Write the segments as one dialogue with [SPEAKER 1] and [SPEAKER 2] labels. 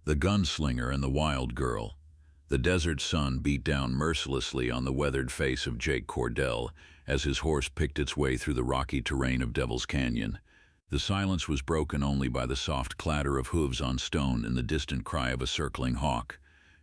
[SPEAKER 1] The Gunslinger and the Wild Girl. The desert sun beat down mercilessly on the weathered face of Jake Cordell as his horse picked its way through the rocky terrain of Devil's Canyon. The silence was broken only by the soft clatter of hooves on stone and the distant cry of a circling hawk.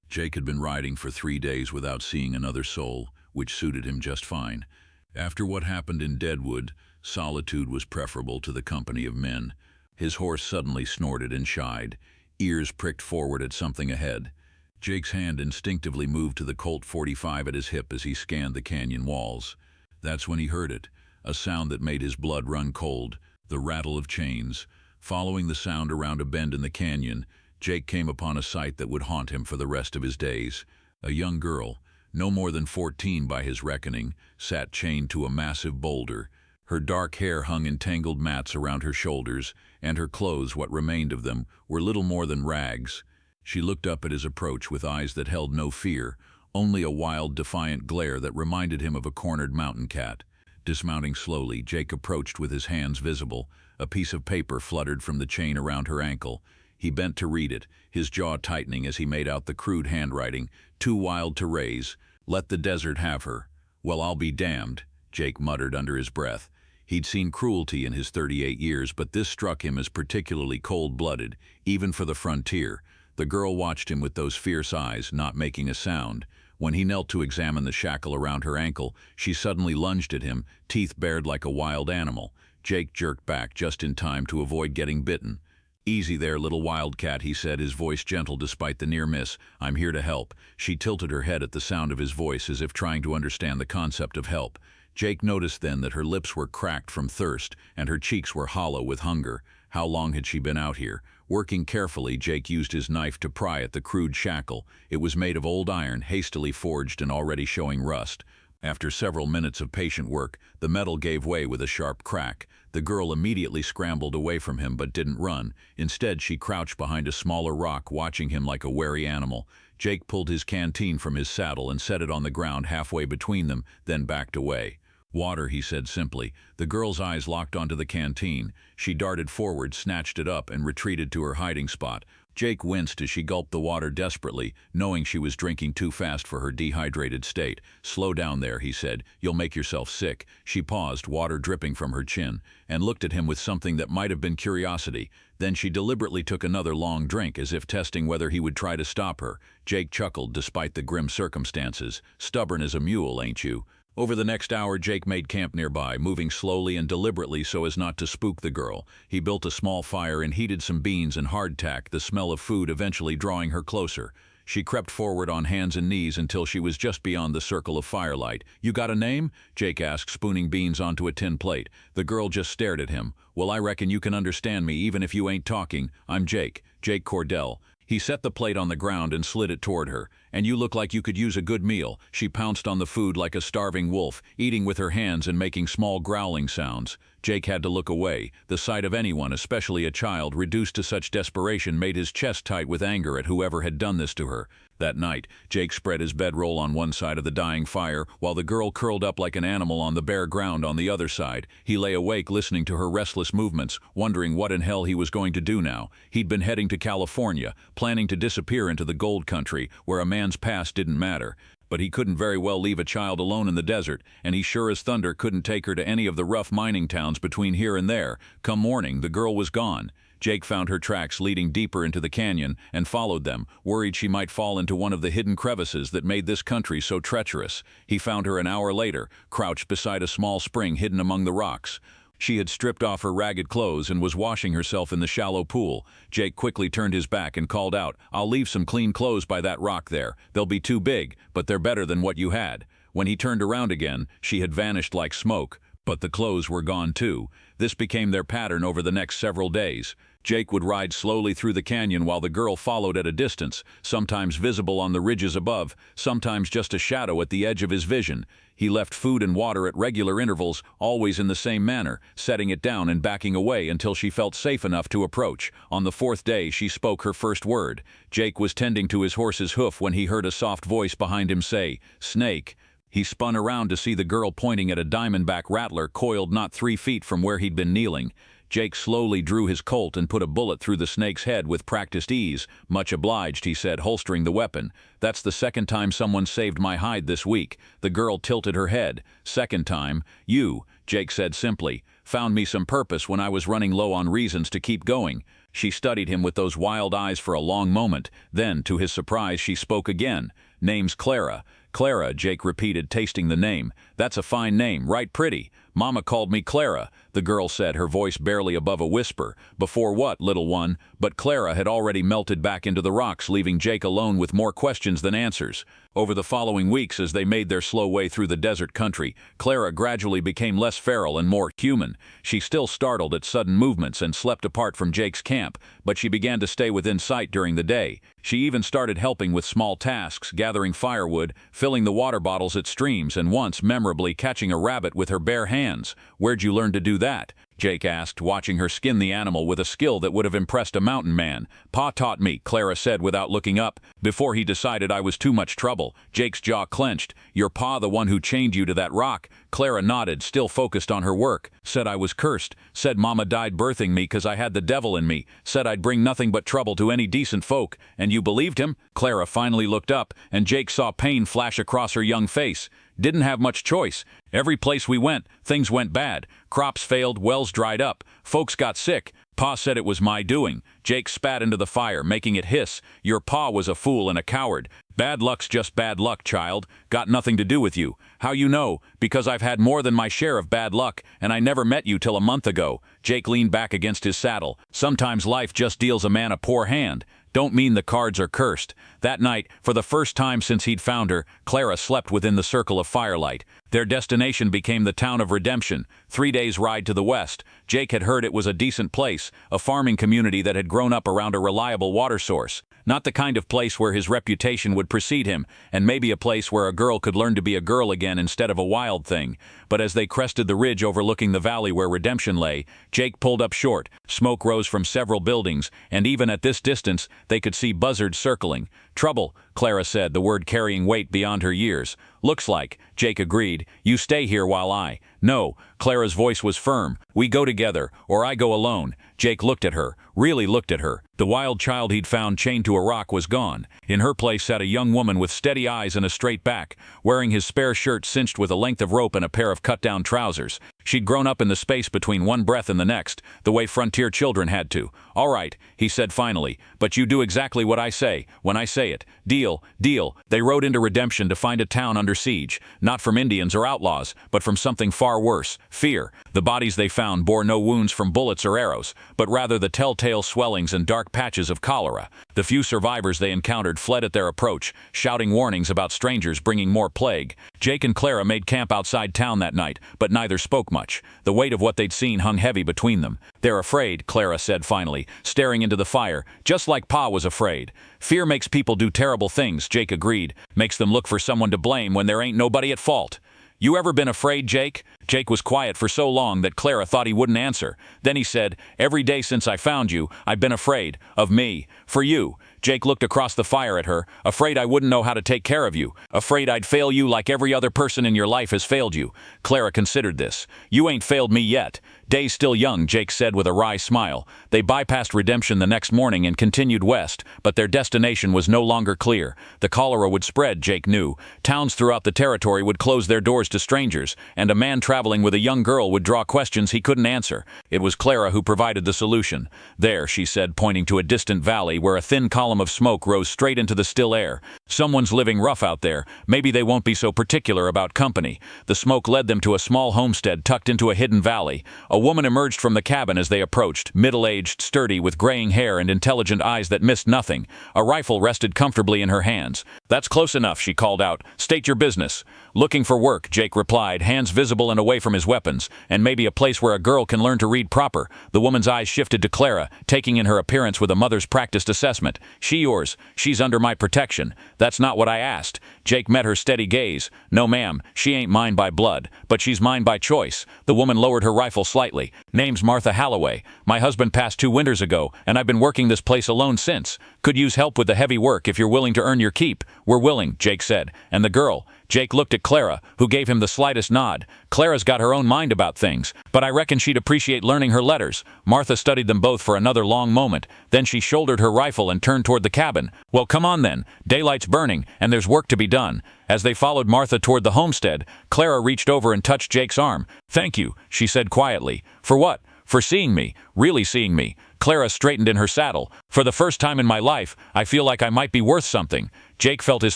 [SPEAKER 1] Jake had been riding for 3 days without seeing another soul, which suited him just fine. After what happened in Deadwood, solitude was preferable to the company of men. His horse suddenly snorted and shied, ears pricked forward at something ahead. Jake's hand instinctively moved to the Colt 45 at his hip as he scanned the canyon walls. That's when he heard it, a sound that made his blood run cold, the rattle of chains. Following the sound around a bend in the canyon, Jake came upon a sight that would haunt him for the rest of his days. A young girl, no more than 14 by his reckoning, sat chained to a massive boulder. Her dark hair hung in tangled mats around her shoulders, and her clothes, what remained of them, were little more than rags. She looked up at his approach with eyes that held no fear, only a wild, defiant glare that reminded him of a cornered mountain cat. Dismounting slowly, Jake approached with his hands visible. A piece of paper fluttered from the chain around her ankle. He bent to read it, his jaw tightening as he made out the crude handwriting. "Too wild to raise. Let the desert have her." "Well, I'll be damned," Jake muttered under his breath. He'd seen cruelty in his 38 years, but this struck him as particularly cold-blooded, even for the frontier. The girl watched him with those fierce eyes, not making a sound. When he knelt to examine the shackle around her ankle, she suddenly lunged at him, teeth bared like a wild animal. Jake jerked back just in time to avoid getting bitten. "Easy there, little wildcat," he said, his voice gentle despite the near miss. "I'm here to help." She tilted her head at the sound of his voice as if trying to understand the concept of help. Jake noticed then that her lips were cracked from thirst and her cheeks were hollow with hunger. How long had she been out here? Working carefully, Jake used his knife to pry at the crude shackle. It was made of old iron, hastily forged and already showing rust. After several minutes of patient work, the metal gave way with a sharp crack. The girl immediately scrambled away from him but didn't run. Instead, she crouched behind a smaller rock, watching him like a wary animal. Jake pulled his canteen from his saddle and set it on the ground halfway between them, then backed away. "Water," he said simply. The girl's eyes locked onto the canteen. She darted forward, snatched it up, and retreated to her hiding spot. Jake winced as she gulped the water desperately, knowing she was drinking too fast for her dehydrated state. "Slow down there," he said. "You'll make yourself sick." She paused, water dripping from her chin, and looked at him with something that might have been curiosity. Then she deliberately took another long drink, as if testing whether he would try to stop her. Jake chuckled despite the grim circumstances. "Stubborn as a mule, ain't you?" Over the next hour, Jake made camp nearby, moving slowly and deliberately so as not to spook the girl. He built a small fire and heated some beans and hardtack, the smell of food eventually drawing her closer. She crept forward on hands and knees until she was just beyond the circle of firelight. "You got a name?" Jake asked, spooning beans onto a tin plate. The girl just stared at him. "Well, I reckon you can understand me even if you ain't talking. I'm Jake Cordell." He set the plate on the ground and slid it toward her. "And you look like you could use a good meal." She pounced on the food like a starving wolf, eating with her hands and making small growling sounds. Jake had to look away. The sight of anyone, especially a child, reduced to such desperation made his chest tight with anger at whoever had done this to her. That night, Jake spread his bedroll on one side of the dying fire, while the girl curled up like an animal on the bare ground on the other side. He lay awake listening to her restless movements, wondering what in hell he was going to do now. He'd been heading to California, planning to disappear into the gold country, where a man's past didn't matter. But he couldn't very well leave a child alone in the desert, and he sure as thunder couldn't take her to any of the rough mining towns between here and there. Come morning, the girl was gone. Jake found her tracks leading deeper into the canyon and followed them, worried she might fall into one of the hidden crevices that made this country so treacherous. He found her an hour later, crouched beside a small spring hidden among the rocks. She had stripped off her ragged clothes and was washing herself in the shallow pool. Jake quickly turned his back and called out, "I'll leave some clean clothes by that rock there. They'll be too big, but they're better than what you had." When he turned around again, she had vanished like smoke, but the clothes were gone too. This became their pattern over the next several days. Jake would ride slowly through the canyon while the girl followed at a distance, sometimes visible on the ridges above, sometimes just a shadow at the edge of his vision. He left food and water at regular intervals, always in the same manner, setting it down and backing away until she felt safe enough to approach. On the 4th day, she spoke her first word. Jake was tending to his horse's hoof when he heard a soft voice behind him say, "Snake." He spun around to see the girl pointing at a diamondback rattler coiled not 3 feet from where he'd been kneeling. Jake slowly drew his Colt and put a bullet through the snake's head with practiced ease. "Much obliged," he said, holstering the weapon. "That's the second time someone saved my hide this week." The girl tilted her head. "Second time, you," Jake said simply, "found me some purpose when I was running low on reasons to keep going." She studied him with those wild eyes for a long moment. Then, to his surprise, she spoke again. "Name's Clara." "Clara," Jake repeated, tasting the name. "That's a fine name, right pretty. Mama called me Clara," the girl said, her voice barely above a whisper. "Before what, little one?" But Clara had already melted back into the rocks, leaving Jake alone with more questions than answers. Over the following weeks, as they made their slow way through the desert country, Clara gradually became less feral and more human. She still startled at sudden movements and slept apart from Jake's camp, but she began to stay within sight during the day. She even started helping with small tasks, gathering firewood, filling the water bottles at streams, and once memorably catching a rabbit with her bare hands. "Where'd you learn to do that?" Jake asked, watching her skin the animal with a skill that would have impressed a mountain man. "Pa taught me," Clara said without looking up. "Before he decided I was too much trouble." Jake's jaw clenched. "Your pa the one who chained you to that rock?" Clara nodded, still focused on her work. "Said I was cursed. Said Mama died birthing me 'cause I had the devil in me. Said I'd bring nothing but trouble to any decent folk. And you believed him?" Clara finally looked up, and Jake saw pain flash across her young face. "Didn't have much choice. Every place we went, things went bad. Crops failed, wells dried up, folks got sick. Pa said it was my doing." Jake spat into the fire, making it hiss. "Your pa was a fool and a coward. Bad luck's just bad luck, child. Got nothing to do with you. How you know? Because I've had more than my share of bad luck, and I never met you till a month ago." Jake leaned back against his saddle. "Sometimes life just deals a man a poor hand. Don't mean the cards are cursed." That night, for the first time since he'd found her, Clara slept within the circle of firelight. Their destination became the town of Redemption, 3 days' ride to the west. Jake had heard it was a decent place, a farming community that had grown up around a reliable water source. Not the kind of place where his reputation would precede him, and maybe a place where a girl could learn to be a girl again instead of a wild thing. But as they crested the ridge overlooking the valley where Redemption lay, Jake pulled up short. Smoke rose from several buildings, and even at this distance, they could see buzzards circling. "Trouble," Clara said, the word carrying weight beyond her years. "Looks like," Jake agreed. "You stay here while I—" "No," Clara's voice was firm. "We go together, or I go alone." Jake looked at her, really looked at her. The wild child he'd found chained to a rock was gone. In her place sat a young woman with steady eyes and a straight back, wearing his spare shirt cinched with a length of rope and a pair of cut-down trousers. She'd grown up in the space between one breath and the next, the way frontier children had to. "All right," he said finally, "but you do exactly what I say, when I say it. Deal, deal." They rode into Redemption to find a town under siege, not from Indians or outlaws, but from something far worse, fear. The bodies they found bore no wounds from bullets or arrows, but rather the telltale swellings and dark patches of cholera. The few survivors they encountered fled at their approach, shouting warnings about strangers bringing more plague. Jake and Clara made camp outside town that night, but neither spoke much. The weight of what they'd seen hung heavy between them. "They're afraid," Clara said finally, staring into the fire, "just like Pa was afraid." "Fear makes people do terrible things," Jake agreed. "Makes them look for someone to blame when there ain't nobody at fault." "You ever been afraid, Jake?" Jake was quiet for so long that Clara thought he wouldn't answer. Then he said, "Every day since I found you, I've been afraid. Of me. For you." Jake looked across the fire at her. "Afraid I wouldn't know how to take care of you. Afraid I'd fail you like every other person in your life has failed you." Clara considered this. "You ain't failed me yet." "Day's still young," Jake said with a wry smile. They bypassed Redemption the next morning and continued west, but their destination was no longer clear. The cholera would spread, Jake knew. Towns throughout the territory would close their doors to strangers, and a man traveling with a young girl would draw questions he couldn't answer. It was Clara who provided the solution. "There," she said, pointing to a distant valley where a thin column of smoke rose straight into the still air. "Someone's living rough out there. Maybe they won't be so particular about company." The smoke led them to a small homestead tucked into a hidden valley. A woman emerged from the cabin as they approached, middle-aged, sturdy, with graying hair and intelligent eyes that missed nothing. A rifle rested comfortably in her hands. "That's close enough," she called out. "State your business." "Looking for work," Jake replied, hands visible and away from his weapons, "and maybe a place where a girl can learn to read proper." The woman's eyes shifted to Clara, taking in her appearance with a mother's practiced assessment. "She yours. She's under my protection." "That's not what I asked." Jake met her steady gaze. "No, ma'am, she ain't mine by blood, but she's mine by choice." The woman lowered her rifle slightly. "Name's Martha Halloway. My husband passed 2 winters ago, and I've been working this place alone since. Could use help with the heavy work if you're willing to earn your keep." "We're willing," Jake said. "And the girl?"
[SPEAKER 2] Jake looked at Clara, who gave him the slightest nod. Clara's got her own mind about things, but I reckon she'd appreciate learning her letters. Martha studied them both for another long moment. Then she shouldered her rifle and turned toward the cabin. Well, come on then. Daylight's burning, and there's work to be done. As they followed Martha toward the homestead, Clara reached over and touched Jake's arm. "Thank you," she said quietly. "For what?" "For seeing me. Really seeing me." Clara straightened in her saddle. "For the first time in my life, I feel like I might be worth something." Jake felt his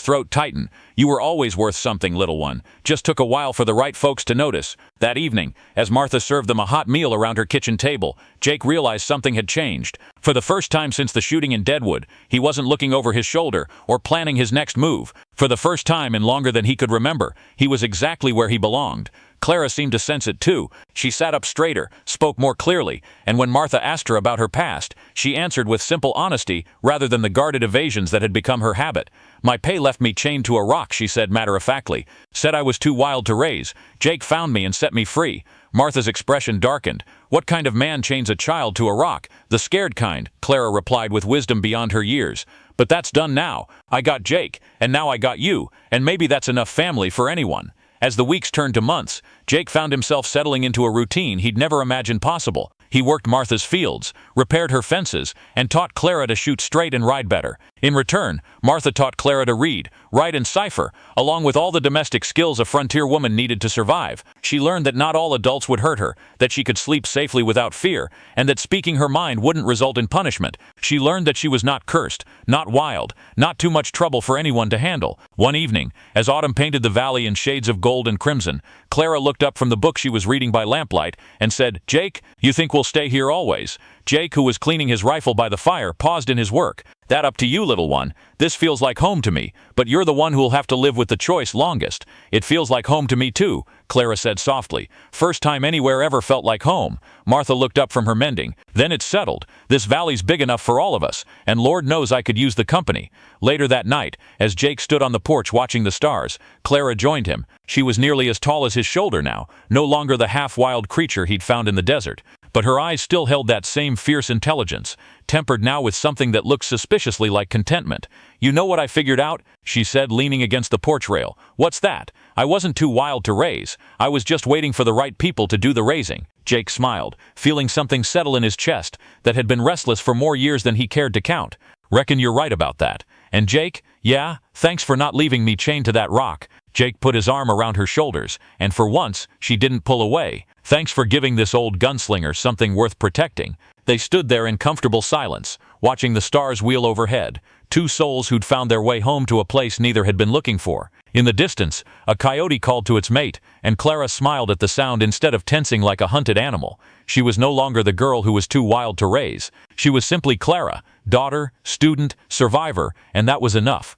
[SPEAKER 2] throat tighten. "You were always worth something, little one. Just took a while for the right folks to notice." That evening, as Martha served them a hot meal around her kitchen table, Jake realized something had changed. For the first time since the shooting in Deadwood, he wasn't looking over his shoulder or planning his next move. For the first time in longer than he could remember, he was exactly where he belonged. Clara seemed to sense it too. She sat up straighter, spoke more clearly, and when Martha asked her about her past, she answered with simple honesty rather than the guarded evasions that had become her habit. "My pay left me chained to a rock," she said matter-of-factly. "Said I was too wild to raise. Jake found me and set me free." Martha's expression darkened. "What kind of man chains a child to a rock?" "The scared kind," Clara replied with wisdom beyond her years. "But that's done now. I got Jake, and now I got you, and maybe that's enough family for anyone." As the weeks turned to months, Jake found himself settling into a routine he'd never imagined possible. He worked Martha's fields, repaired her fences, and taught Clara to shoot straight and ride better. In return, Martha taught Clara to read, write, and cipher, along with all the domestic skills a frontier woman needed to survive. She learned that not all adults would hurt her, that she could sleep safely without fear, and that speaking her mind wouldn't result in punishment. She learned that she was not cursed, not wild, not too much trouble for anyone to handle. One evening, as autumn painted the valley in shades of gold and crimson, Clara looked up from the book she was reading by lamplight and said, "Jake, you think we'll stay here always?" Jake, who was cleaning his rifle by the fire, paused in his work. "That up to you, little one. This feels like home to me, but you're the one who'll have to live with the choice longest." "It feels like home to me too," Clara said softly. "First time anywhere ever felt like home." Martha looked up from her mending. "Then it's settled. This valley's big enough for all of us, and Lord knows I could use the company." Later that night, as Jake stood on the porch watching the stars, Clara joined him. She was nearly as tall as his shoulder now, no longer the half-wild creature he'd found in the desert. But her eyes still held that same fierce intelligence, tempered now with something that looked suspiciously like contentment. "You know what I figured out?" she said, leaning against the porch rail. "What's that?" "I wasn't too wild to raise. I was just waiting for the right people to do the raising." Jake smiled, feeling something settle in his chest that had been restless for more years than he cared to count. "Reckon you're right about that." "And Jake?" "Yeah, thanks for not leaving me chained to that rock." Jake put his arm around her shoulders, and for once, she didn't pull away. "Thanks for giving this old gunslinger something worth protecting." They stood there in comfortable silence, watching the stars wheel overhead, two souls who'd found their way home to a place neither had been looking for. In the distance, a coyote called to its mate, and Clara smiled at the sound instead of tensing like a hunted animal. She was no longer the girl who was too wild to raise. She was simply Clara, daughter, student, survivor, and that was enough.